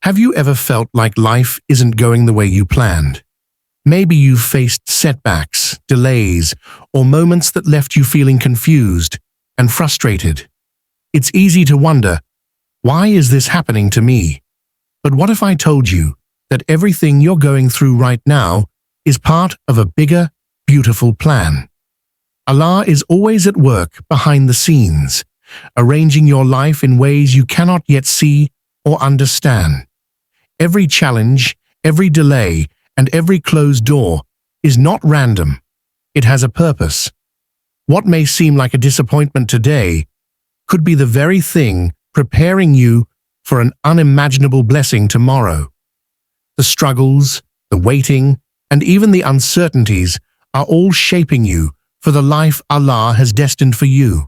Have you ever felt like life isn't going the way you planned? Maybe you've faced setbacks, delays, or moments that left you feeling confused and frustrated. It's easy to wonder, why is this happening to me? But what if I told you that everything you're going through right now is part of a bigger, beautiful plan? Allah is always at work behind the scenes, arranging your life in ways you cannot yet see or understand. Every challenge, every delay, and every closed door is not random. It has a purpose. What may seem like a disappointment today could be the very thing preparing you for an unimaginable blessing tomorrow. The struggles, the waiting, and even the uncertainties are all shaping you for the life Allah has destined for you.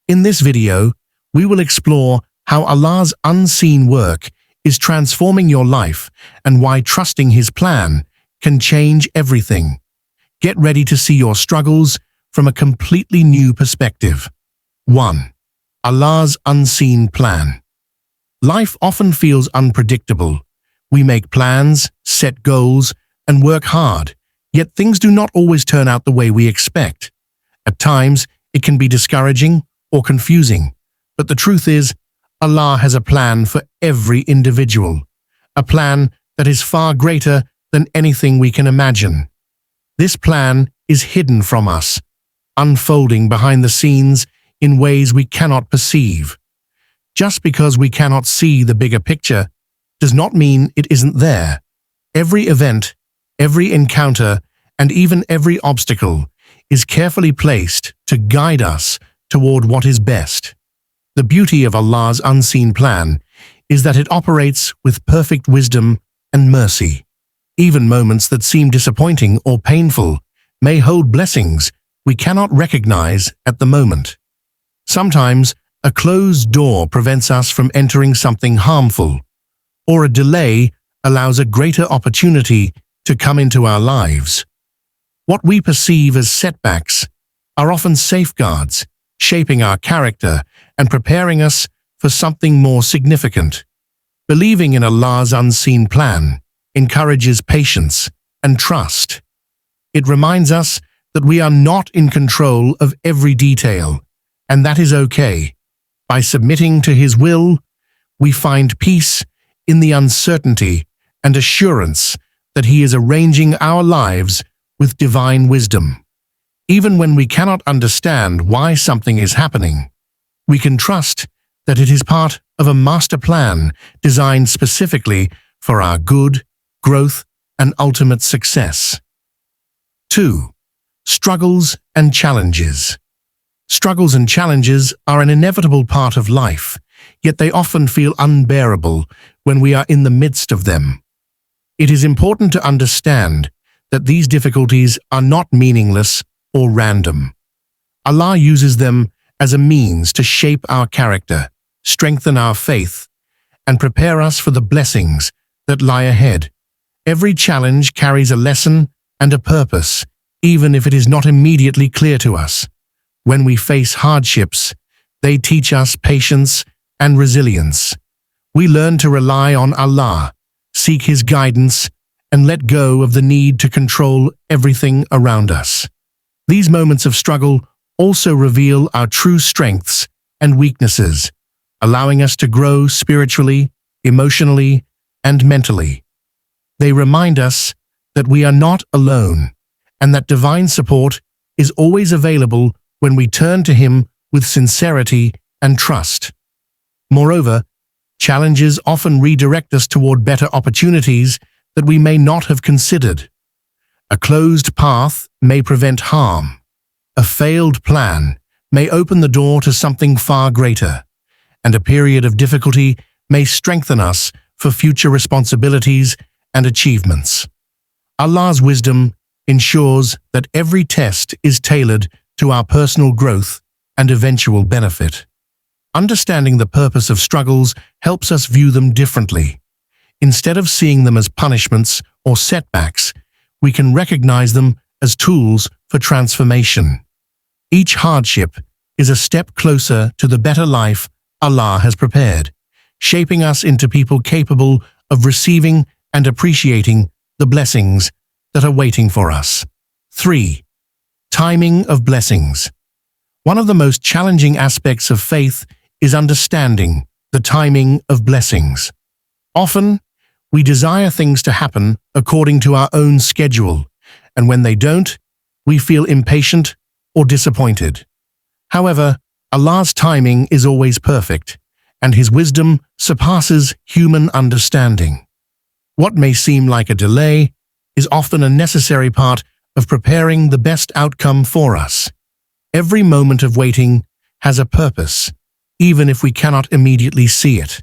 In this video, we will explore how Allah's unseen work is transforming your life and why trusting His plan can change everything. Get ready to see your struggles from a completely new perspective. 1. Allah's unseen plan. Life often feels unpredictable. We make plans, set goals, and work hard, yet things do not always turn out the way we expect. At times, it can be discouraging or confusing, but the truth is, Allah has a plan for every individual, a plan that is far greater than anything we can imagine. This plan is hidden from us, unfolding behind the scenes in ways we cannot perceive. Just because we cannot see the bigger picture does not mean it isn't there. Every event, every encounter, and even every obstacle is carefully placed to guide us toward what is best. The beauty of Allah's unseen plan is that it operates with perfect wisdom and mercy. Even moments that seem disappointing or painful may hold blessings we cannot recognize at the moment. Sometimes, a closed door prevents us from entering something harmful, or a delay allows a greater opportunity to come into our lives. What we perceive as setbacks are often safeguards, shaping our character and preparing us for something more significant. Believing in Allah's unseen plan encourages patience and trust. It reminds us that we are not in control of every detail, and that is okay. By submitting to His will, we find peace in the uncertainty and assurance that He is arranging our lives with divine wisdom. Even when we cannot understand why something is happening, we can trust that it is part of a master plan designed specifically for our good, growth, and ultimate success. 2. Struggles and challenges. Struggles and challenges are an inevitable part of life, yet they often feel unbearable when we are in the midst of them. It is important to understand that these difficulties are not meaningless or random. Allah uses them as a means to shape our character, strengthen our faith, and prepare us for the blessings that lie ahead. Every challenge carries a lesson and a purpose, even if it is not immediately clear to us. When we face hardships, they teach us patience and resilience. We learn to rely on Allah, seek His guidance, and let go of the need to control everything around us. These moments of struggle also reveal our true strengths and weaknesses, allowing us to grow spiritually, emotionally, and mentally. They remind us that we are not alone, and that divine support is always available when we turn to Him with sincerity and trust. Moreover, challenges often redirect us toward better opportunities that we may not have considered. A closed path may prevent harm. A failed plan may open the door to something far greater, and a period of difficulty may strengthen us for future responsibilities and achievements. Allah's wisdom ensures that every test is tailored to our personal growth and eventual benefit. Understanding the purpose of struggles helps us view them differently. Instead of seeing them as punishments or setbacks, we can recognize them as tools for transformation. Each hardship is a step closer to the better life Allah has prepared, shaping us into people capable of receiving and appreciating the blessings that are waiting for us. 3. Timing of blessings. One of the most challenging aspects of faith is understanding the timing of blessings. Often, we desire things to happen according to our own schedule, and when they don't, we feel impatient or disappointed. However, Allah's timing is always perfect, and His wisdom surpasses human understanding. What may seem like a delay is often a necessary part of preparing the best outcome for us. Every moment of waiting has a purpose, even if we cannot immediately see it.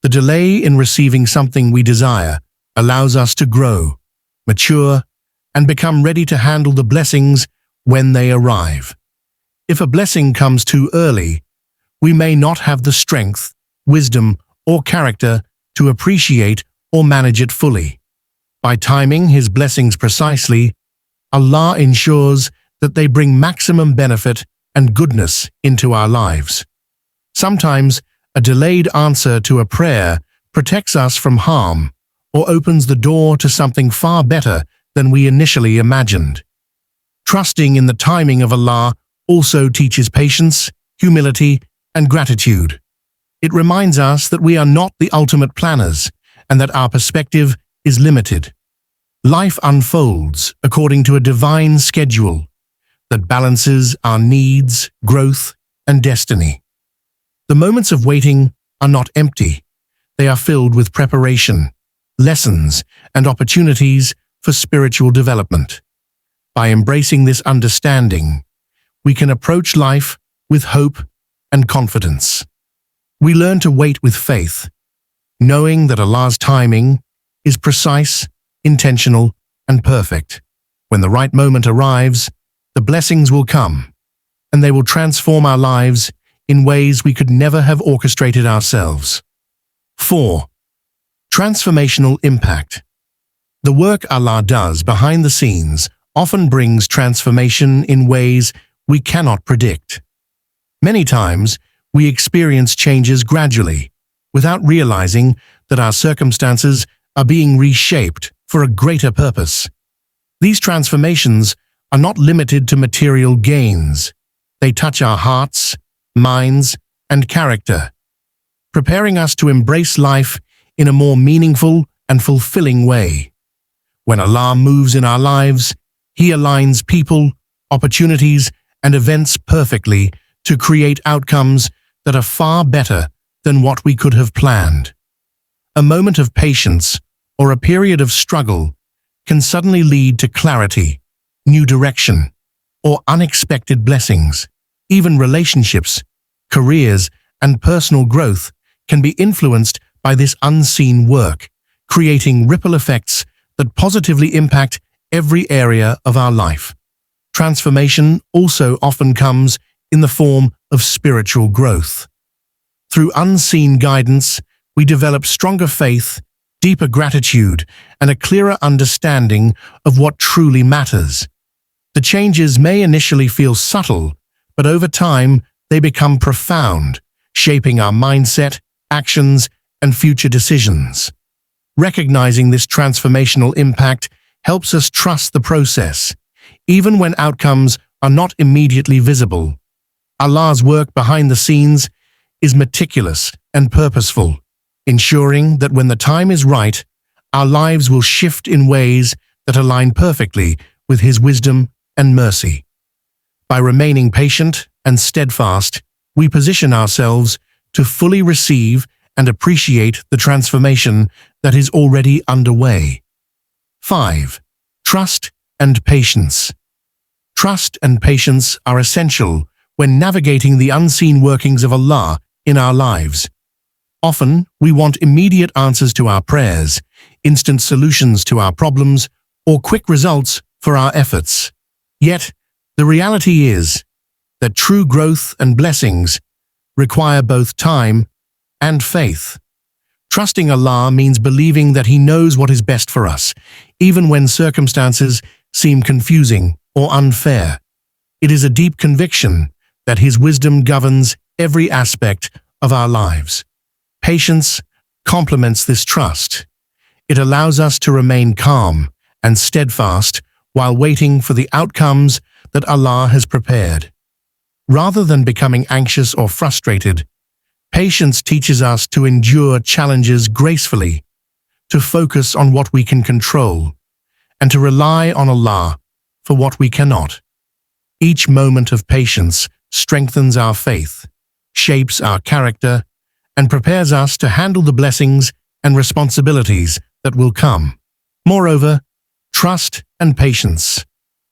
The delay in receiving something we desire allows us to grow, mature, and become ready to handle the blessings when they arrive. If a blessing comes too early, we may not have the strength, wisdom, or character to appreciate or manage it fully. By timing His blessings precisely, Allah ensures that they bring maximum benefit and goodness into our lives. Sometimes, a delayed answer to a prayer protects us from harm or opens the door to something far better than we initially imagined. Trusting in the timing of Allah also teaches patience, humility, and gratitude. It reminds us that we are not the ultimate planners and that our perspective is limited. Life unfolds according to a divine schedule that balances our needs, growth, and destiny. The moments of waiting are not empty. They are filled with preparation, lessons, and opportunities for spiritual development. By embracing this understanding, we can approach life with hope and confidence. We learn to wait with faith, knowing that Allah's timing is precise, intentional, and perfect. When the right moment arrives, the blessings will come, and they will transform our lives in ways we could never have orchestrated ourselves. 4. Transformational impact. The work Allah does behind the scenes often brings transformation in ways we cannot predict. Many times, we experience changes gradually, without realizing that our circumstances are being reshaped for a greater purpose. These transformations are not limited to material gains. They touch our hearts, minds, and character, preparing us to embrace life in a more meaningful and fulfilling way. When Allah moves in our lives, He aligns people, opportunities, and events perfectly to create outcomes that are far better than what we could have planned. A moment of patience or a period of struggle can suddenly lead to clarity, new direction, or unexpected blessings. Even relationships, careers, and personal growth can be influenced by this unseen work, creating ripple effects that positively impact every area of our life. Transformation also often comes in the form of spiritual growth. Through unseen guidance, we develop stronger faith, deeper gratitude, and a clearer understanding of what truly matters. The changes may initially feel subtle, but over time they become profound, shaping our mindset, actions, and future decisions. Recognizing this transformational impact helps us trust the process, even when outcomes are not immediately visible. Allah's work behind the scenes is meticulous and purposeful, ensuring that when the time is right, our lives will shift in ways that align perfectly with His wisdom and mercy. By remaining patient and steadfast, we position ourselves to fully receive and appreciate the transformation that is already underway. 5. Trust and patience. Trust and patience are essential when navigating the unseen workings of Allah in our lives. Often, we want immediate answers to our prayers, instant solutions to our problems, or quick results for our efforts. Yet, the reality is that true growth and blessings require both time and faith. Trusting Allah means believing that He knows what is best for us, even when circumstances seem confusing or unfair. It is a deep conviction that His wisdom governs every aspect of our lives. Patience complements this trust. It allows us to remain calm and steadfast while waiting for the outcomes that Allah has prepared. Rather than becoming anxious or frustrated, patience teaches us to endure challenges gracefully, to focus on what we can control, and to rely on Allah for what we cannot. Each moment of patience strengthens our faith, shapes our character, and prepares us to handle the blessings and responsibilities that will come. Moreover, trust and patience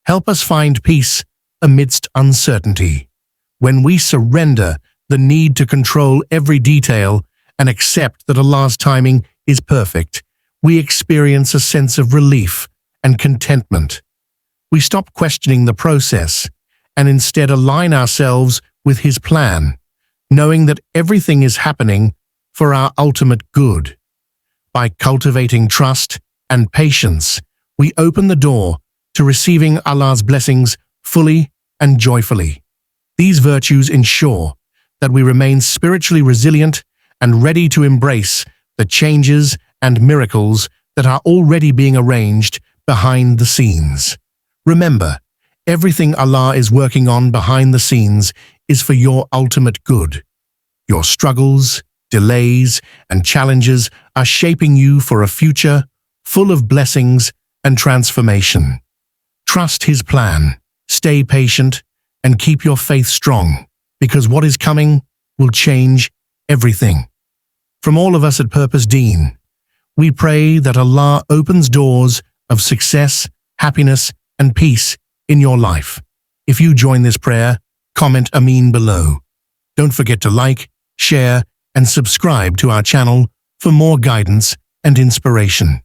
help us find peace amidst uncertainty. When we surrender the need to control every detail and accept that Allah's timing is perfect, we experience a sense of relief and contentment. We stop questioning the process and instead align ourselves with His plan, knowing that everything is happening for our ultimate good. By cultivating trust and patience, we open the door to receiving Allah's blessings fully and joyfully. These virtues ensure that we remain spiritually resilient and ready to embrace the changes and miracles that are already being arranged behind the scenes. Remember, everything Allah is working on behind the scenes is for your ultimate good. Your struggles, delays, and challenges are shaping you for a future full of blessings and transformation. Trust His plan, stay patient, and keep your faith strong, because what is coming will change everything. From all of us at Purpose Deen, we pray that Allah opens doors of success, happiness, and peace in your life. If you join this prayer, comment Ameen below. Don't forget to like, share, and subscribe to our channel for more guidance and inspiration.